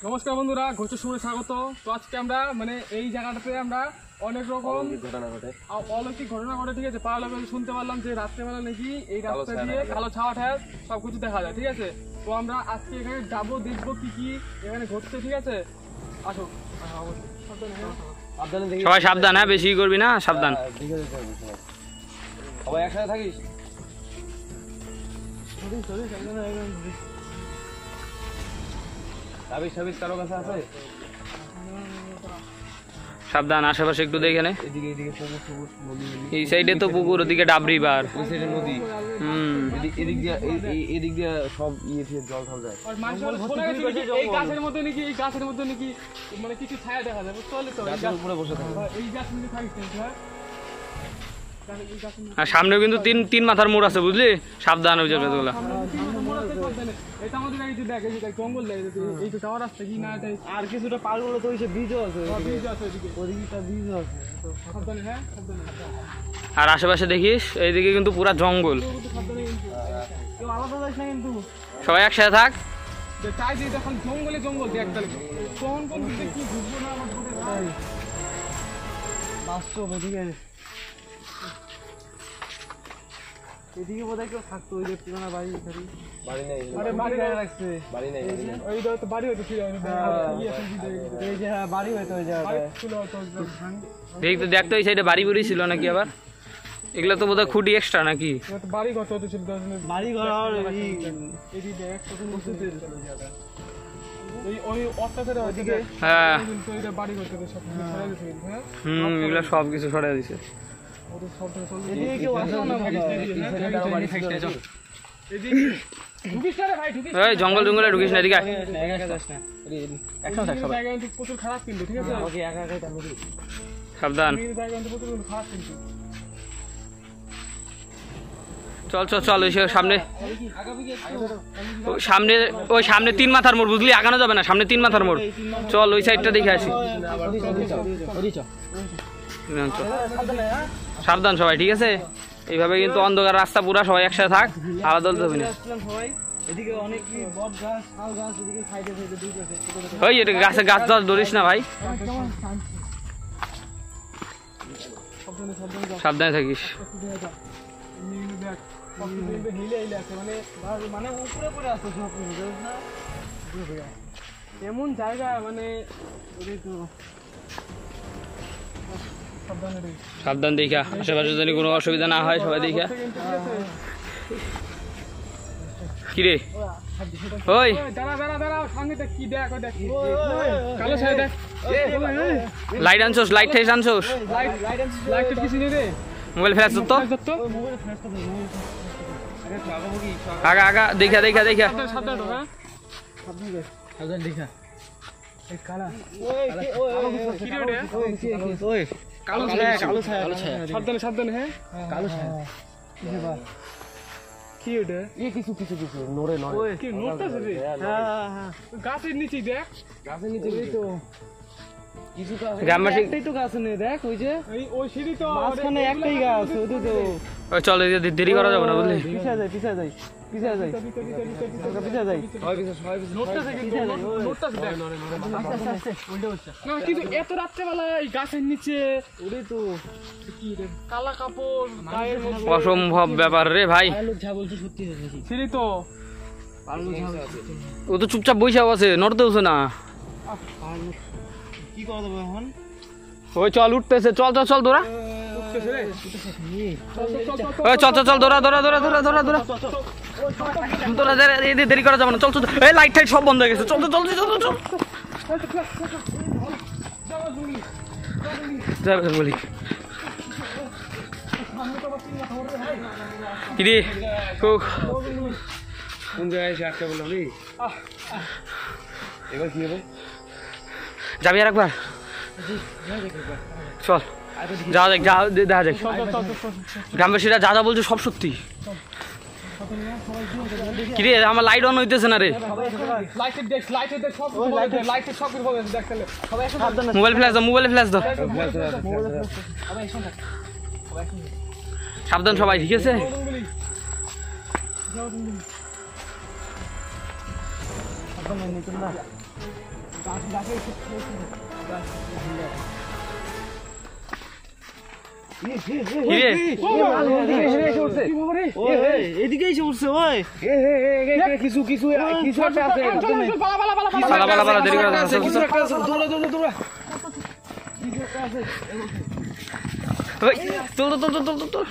নমস্কার বন্ধুরা, ঘোষের সময় স্বাগত। তো আজকে আমরা মানে এই জায়গাটাতে আমরা অনেক রকম অলৌকিক ঘটনা ঘটে, ঠিক আছে। পাড়ার লোকের শুনতে পারলাম যে রাত্রেবেলা নাকি এই রাস্তা দিয়ে কালো ছাওয়া ঠায় সবকিছু দেখা যায়, ঠিক আছে। তো আমরা আজকে এখানে যাবো, দেখবো কি কি এখানে ঘটছে, ঠিক আছে। আসো সবাই সাবধান, হ্যাঁ বেশি করবি না, সাবধান। সবাই একসাথে থাকিস। কারো কাছে আছে? সাবধান, আশেপাশে একটু দেখে নে। এই সাইডে তো পুকুর, ওদিকে ডাবরি বার, ওই সাইডে নদী। এদিক দিয়ে সব জল ঢল যায়। এই গাছের মধ্যে নাকি মানে কিছু ছায়া দেখা যায়, বুঝতে পারলি তো। গাছের উপরে বসে থাকে। এই গাছ নিয়ে থাকিস, হ্যাঁ। আর সামনেও কিন্তু তিন মাথার মোড় আছে, বুঝলি, সাবধান ওই জায়গাগুলো। আর কিছুটা পার করলে তো বীজও আছে। আর আশেপাশে দেখিস, এইদিকে কিন্তু পুরা জঙ্গল। সবাই একসাথে থাক। জঙ্গলে জঙ্গল দেখ, কখন কোন দিকে কি ঘুরবো না আমার এদিকে বোধহয় কেউ থাকতো, ওই যে পুরানা বাড়ি বাড়ি নেই। বাড়ি রাখছে, বাড়ি নেই। ওইটা তো বাড়ি হইতো, এই যে বাড়ি হইতো, ওই জায়গাটায় দেখতো এই সাইডে বাড়ি বুড়ি ছিল নাকি আবার। এগুলো তো বোধহয় খুঁটি এক্সট্রা নাকি বাড়ি ঘর তো ছিল, বাড়ি ঘর। আর ওই অত্যাচারে ওইদিকে, হ্যাঁ বাড়ি ঘর থেকে সব এগুলো সব কিছু সরাই দিছে। জঙ্গল জঙ্গলে ঢুকিস না, এদিকে প্রচুর খারাপ কিন্তু, ঠিক আছে। সাবধান, প্রচুর খারাপ কিন্তু। চল চল চল, ওই সামনে সামনে ওই সামনে 3 মাথার মোড়, বুঝলি, আগানো যাবে না, সামনে 3 মাথার মোড়। চল ওই সাইডটা দেখে আসি। সাবধান সবাই, ঠিক আছে। এইভাবে কিন্তু অন্ধকার রাস্তা, পুরা সবাই একসাথে থাক, আলাদা আলাদা হবি না। ওই এটা গাছে গাছ ধরিস না ভাই, সাবধানে থাকিস। এমন জায়গা মানে সাবধান দেখা, আশেপাশে যদি কোনো অসুবিধা না হয় সবাই দেখা। কিরে ওই লাইট আনছোস, লাইট ঠাইস আনছোস, মোবাইল ফ্ল্যাশ তো আগা আগা দেখা দেখা দেখা। সাবধানে, হ্যাঁ। কি ওটা? কিছু নড়ে কি নড়তেছে রে? গাছের নিচে দেখ, গাছের নিচে তো কিছু একটাই তো গাছ নেই, দেখ ওই যে ওই সিঁড়ি তো মাঝখানে একটাই গাছ, ওই তো। ওই চল, দেরি করা যাবে না, বুঝলি। পিছা যায় কিন্তু এত রাত্রেবেলা এই গাছের নিচে ওরে তো কালা কাপড় গায়ের মধ্যে, অসম্ভব ব্যাপার রে ভাই। সিঁড়ি তো ও তো চুপচাপ বসে আছে, নড়তেছে না। কি করা যাবে এখন? ওই চল উঠতেছে, চল চল চল দৌড়া, চল চল চল দৌড়া দৌড়া দৌড়া দৌড়া দৌড়া দৌড়া দৌড়া, দেরি করা যাবে না, চল চল। এই লাইট টাইট সব বন্ধ হয়ে গেছে, চল চল চল চল চল। বলি কিরে কোন জায়গায় এসে আটকা বললাম রে? এবার কি হবে? যাবি আর একবার? চল যাওয়া যাক, দেখা যাক। গ্রামবাসীরা যা যা বলছে সব সত্যি। কিরে আমার লাইট অন হইতেছে না রে, মোবাইল ফ্ল্যাশ দাও, মোবাইল ফ্ল্যাশ দাও। সাবধান সবাই, ঠিক আছে। হিরে এদিকে এসে উঠছে ওই কিছু কিছু কিছু একটা আছে পালা পালা পালা দেরি করা যাচ্ছে কিছু একটা আছে দৌড়া দৌড়া দৌড়া চল চল চল চল চল